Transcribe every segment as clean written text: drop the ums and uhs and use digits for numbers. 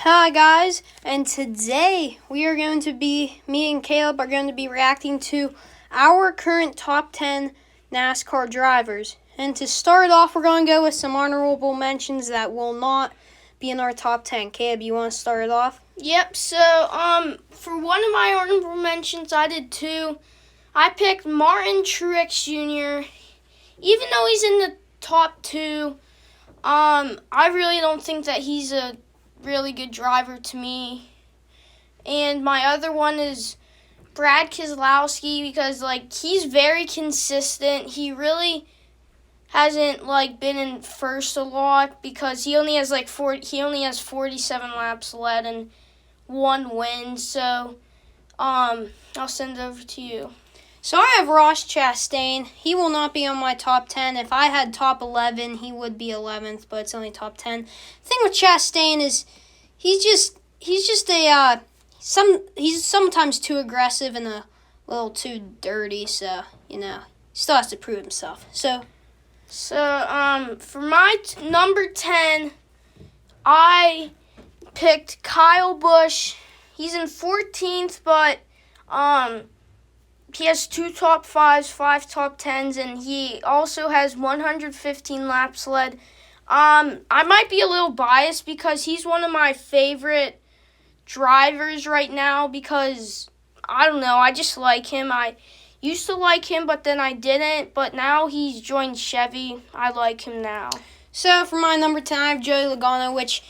Hi guys, and today me and Caleb are going to be reacting to our current top 10 NASCAR drivers. And to start off, we're going to go with some honorable mentions that will not be in our top 10. Caleb, you want to start it off? Yep, so for one of my honorable mentions, I did two. I picked Martin Truex Jr. Even though he's in the top two, I really don't think that he's a really good driver to me. And my other one is Brad Keselowski because he's very consistent. He really hasn't been in first a lot because he only has 47 laps led and one win. So I'll send it over to you. So I have Ross Chastain. He will not be on my top 10. If I had top 11, he would be 11th, but it's only top 10. The thing with Chastain is he's sometimes too aggressive and a little too dirty, so, he still has to prove himself. So for my number 10, I picked Kyle Busch. He's in 14th, but he has 2 top 5s, 5 top 10s, and he also has 115 laps led. I might be a little biased because he's one of my favorite drivers right now because, I don't know, I just like him. I used to like him, but then I didn't, but now he's joined Chevy. I like him now. So for my number 10, I have Joey Logano, which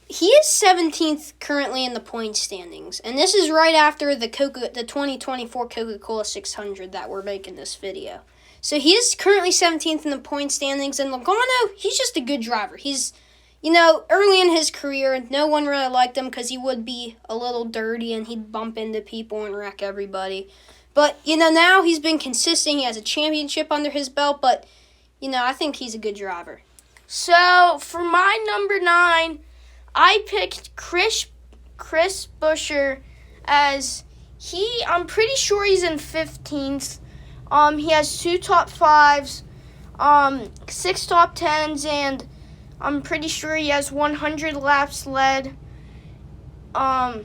he is 17th currently in the point standings, and this is right after the 2024 Coca-Cola 600 that we're making this video. So he is currently 17th in the point standings, and Logano, he's just a good driver. He's, early in his career, no one really liked him because he would be a little dirty and he'd bump into people and wreck everybody. But, now he's been consistent. He has a championship under his belt, but, I think he's a good driver. So for my number 9, I picked Chris Buescher as I'm pretty sure he's in 15th. He has 2 top 5s, 6 top 10s, and I'm pretty sure he has 100 laps led. I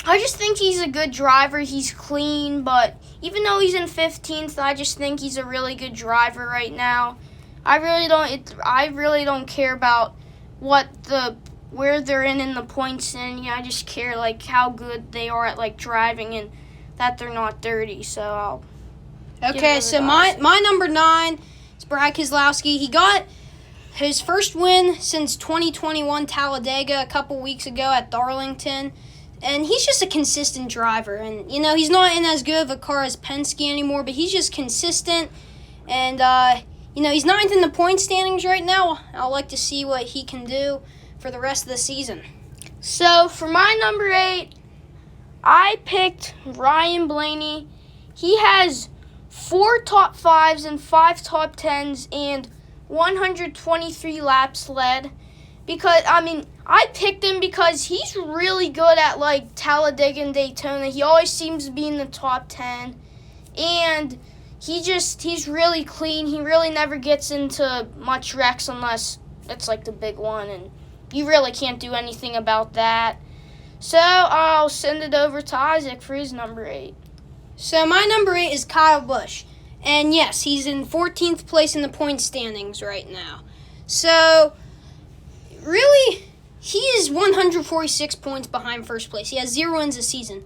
just think he's a good driver. He's clean, but even though he's in 15th, I just think he's a really good driver right now. I really don't care about where they're in the points, and I just care how good they are at driving and that they're not dirty. So I'll so my number 9 is Brad Keselowski. He got his first win since 2021 Talladega a couple weeks ago at Darlington, and he's just a consistent driver. And he's not in as good of a car as Penske anymore, but he's just consistent. And he's 9th in the point standings right now. I'd like to see what he can do for the rest of the season. So for my number 8, I picked Ryan Blaney. He has 4 top 5s and 5 top 10s and 123 laps led. Because, I picked him because he's really good at, Talladega and Daytona. He always seems to be in the top 10. And he's really clean. He really never gets into much wrecks unless it's, the big one. And you really can't do anything about that. So I'll send it over to Isaac for his number 8. So my number 8 is Kyle Busch. And yes, he's in 14th place in the point standings right now. So really, he is 146 points behind first place. He has 0 wins this season.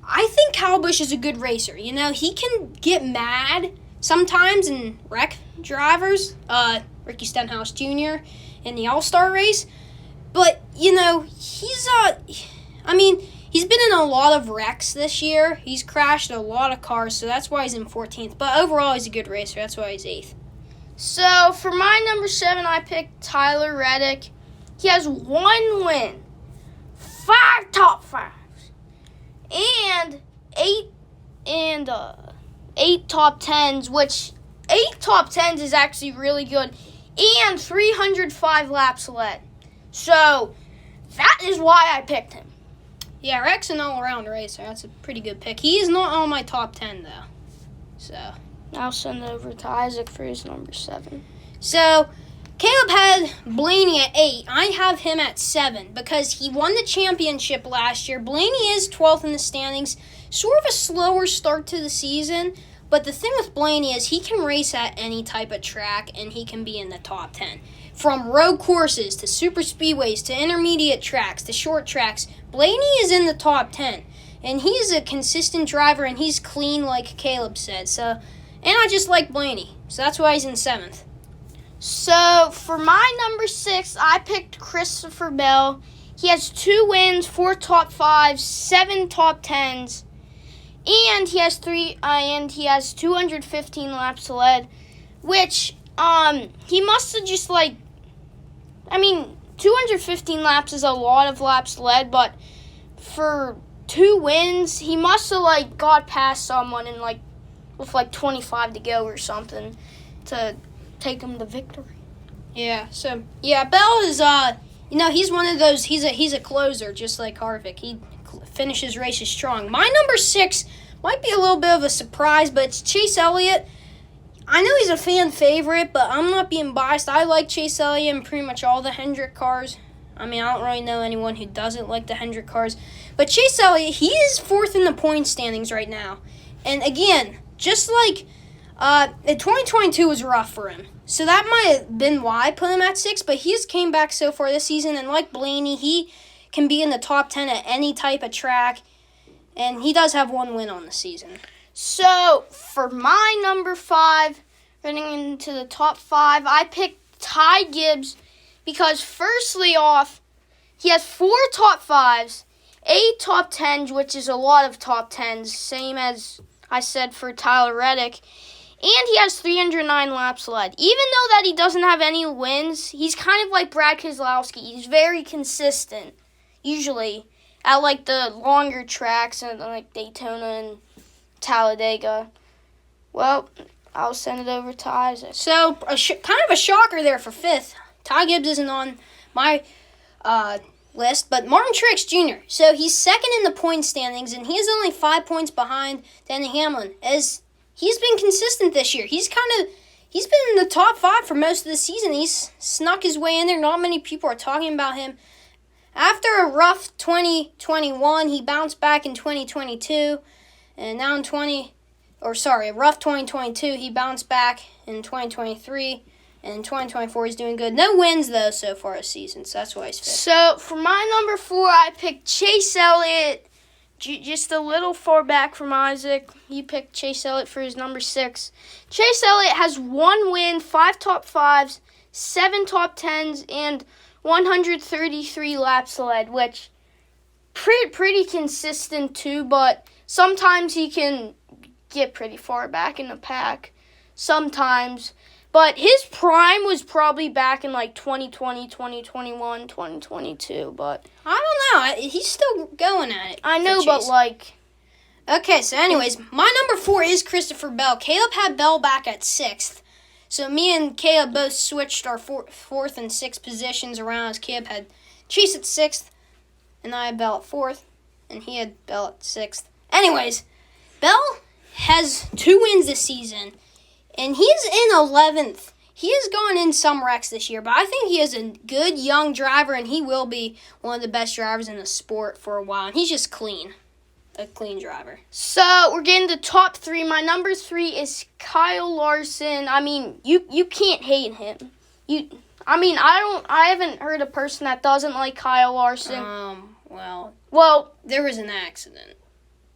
I think Kyle Busch is a good racer. He can get mad sometimes and wreck drivers. Ricky Stenhouse Jr. in the All-Star race. But, he's been in a lot of wrecks this year. He's crashed a lot of cars, so that's why he's in 14th. But overall, he's a good racer. That's why he's 8th. So for my number 7, I picked Tyler Reddick. He has 1 win, 5 top 5s, and 8 top 10s, which 8 top 10s is actually really good, and 305 laps led. So that is why I picked him. Yeah, Rex an all-around racer. That's a pretty good pick. He is not on my top 10, though. So I'll send it over to Isaac for his number 7. So Caleb had Blaney at 8. I have him at 7 because he won the championship last year. Blaney is 12th in the standings. Sort of a slower start to the season. But the thing with Blaney is he can race at any type of track and he can be in the top 10. From road courses to super speedways to intermediate tracks to short tracks, Blaney is in the top 10. And he's a consistent driver and he's clean like Caleb said. And I just like Blaney. So that's why he's in 7th. So for my number 6, I picked Christopher Bell. He has 2 wins, 4 top 5s, 7 top 10s. And he has 215 laps led, which he must have just 215 laps is a lot of laps led, but for 2 wins, he must have got past someone and with 25 to go or something to take him to victory. Yeah. So Bell is he's one of those. He's a closer just like Harvick. He finishes races strong. My number 6 might be a little bit of a surprise, but it's Chase Elliott. I know he's a fan favorite, but I'm not being biased. I like Chase Elliott in pretty much all the Hendrick cars. I don't really know anyone who doesn't like the Hendrick cars. But Chase Elliott, he is 4th in the point standings right now. And again, just like 2022 was rough for him. So that might have been why I put him at 6, but he's came back so far this season. And like Blaney, he can be in the top 10 at any type of track. And he does have 1 win on the season. So, for my number 5, running into the top 5, I picked Ty Gibbs because, firstly off, he has 4 top 5s, 8 top 10s, which is a lot of top 10s, same as I said for Tyler Reddick, and he has 309 laps led. Even though that he doesn't have any wins, he's kind of like Brad Keselowski. He's very consistent, usually, at the longer tracks and Daytona and Talladega. Well, I'll send it over to Isaac. So, kind of a shocker there for 5th. Ty Gibbs isn't on my list, but Martin Truex Jr. So, he's 2nd in the point standings, and he is only 5 points behind Denny Hamlin, as he's been consistent this year. He's been in the top 5 for most of the season. He's snuck his way in there. Not many people are talking about him. After a rough 2021, he bounced back in 2022, and now a rough 2022, he bounced back in 2023, and in 2024, he's doing good. No wins, though, so far this season, so that's why he's 5th. So, for my number 4, I picked Chase Elliott, just a little far back from Isaac. He picked Chase Elliott for his number 6. Chase Elliott has 1 win, 5 top 5s, 7 top 10s, and 133 laps led, which pretty consistent too, but sometimes he can get pretty far back in the pack. Sometimes. But his prime was probably back in 2020, 2021, 2022, but I don't know. He's still going at it. I know, but Okay, so anyways, my number 4 is Christopher Bell. Caleb had Bell back at 6th. So me and Caleb both switched our 4th and 6th positions around, as Caleb had Chase at 6th, and I had Bell at 4th, and he had Bell at 6th. Anyways, Bell has 2 wins this season, and he's in 11th. He has gone in some wrecks this year, but I think he is a good young driver, and he will be one of the best drivers in the sport for a while, and he's just clean. A clean driver. So, we're getting to top 3. My number 3 is Kyle Larson. You can't hate him. I haven't heard a person that doesn't like Kyle Larson. Well, there was an accident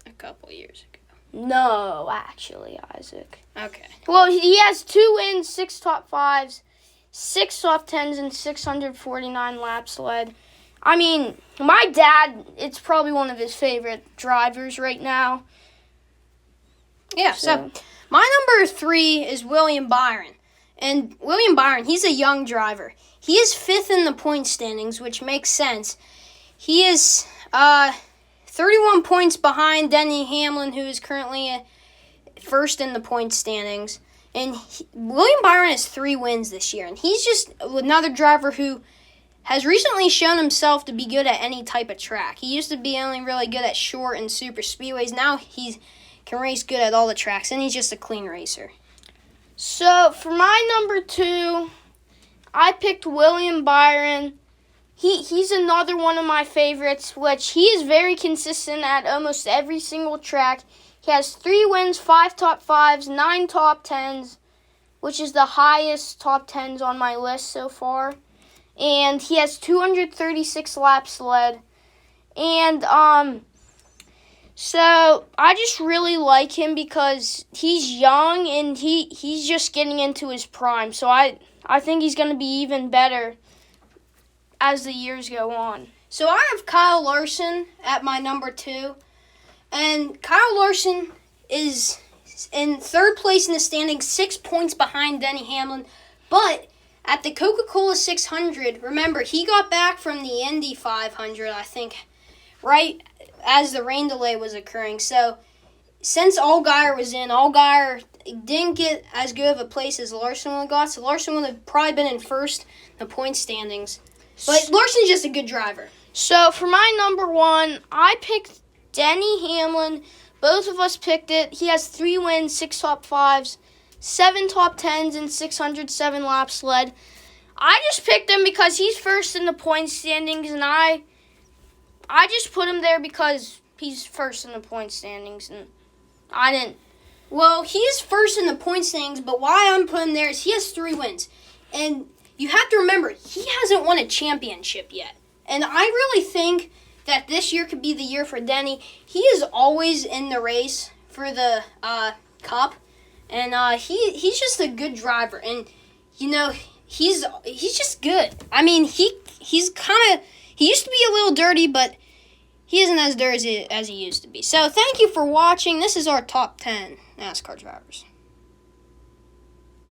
a couple years ago. No, actually, Isaac. Okay. Well, he has 2 wins, 6 top 5s, 6 top 10s, and 649 laps led. My dad, it's probably one of his favorite drivers right now. Yeah, so my number 3 is William Byron. And William Byron, he's a young driver. He is 5th in the point standings, which makes sense. He is 31 points behind Denny Hamlin, who is currently 1st in the point standings. And William Byron has 3 wins this year. And he's just another driver who has recently shown himself to be good at any type of track. He used to be only really good at short and super speedways. Now he can race good at all the tracks, and he's just a clean racer. So, for my number 2, I picked William Byron. He's another one of my favorites, which he is very consistent at almost every single track. He has 3 wins, 5 top 5s, 9 top 10s, which is the highest top 10s on my list so far. And he has 236 laps led. And so I just really like him because he's young and he's just getting into his prime. So I think he's going to be even better as the years go on. So I have Kyle Larson at my number 2. And Kyle Larson is in 3rd place in the standings, 6 points behind Denny Hamlin. But at the Coca-Cola 600, remember, he got back from the Indy 500, I think, right as the rain delay was occurring. So since Allgaier was in, Allgaier didn't get as good of a place as Larson would have got. So Larson would have probably been in first in the point standings. But Larson's just a good driver. So for my number 1, I picked Denny Hamlin. Both of us picked it. He has 3 wins, 6 top 5s, 7 top 10s, and 607 laps led. I just picked him because he's first in the point standings, and I just put him there because he's first in the point standings, and I didn't. Well, he is first in the point standings, but why I'm putting him there is he has 3 wins. And you have to remember, he hasn't won a championship yet. And I really think that this year could be the year for Denny. He is always in the race for the Cup, and he's just a good driver. And you know, he's just good. I mean, he's kind of, he used to be a little dirty, but he isn't as dirty as he used to be. So thank you for watching. This is our top 10 NASCAR drivers.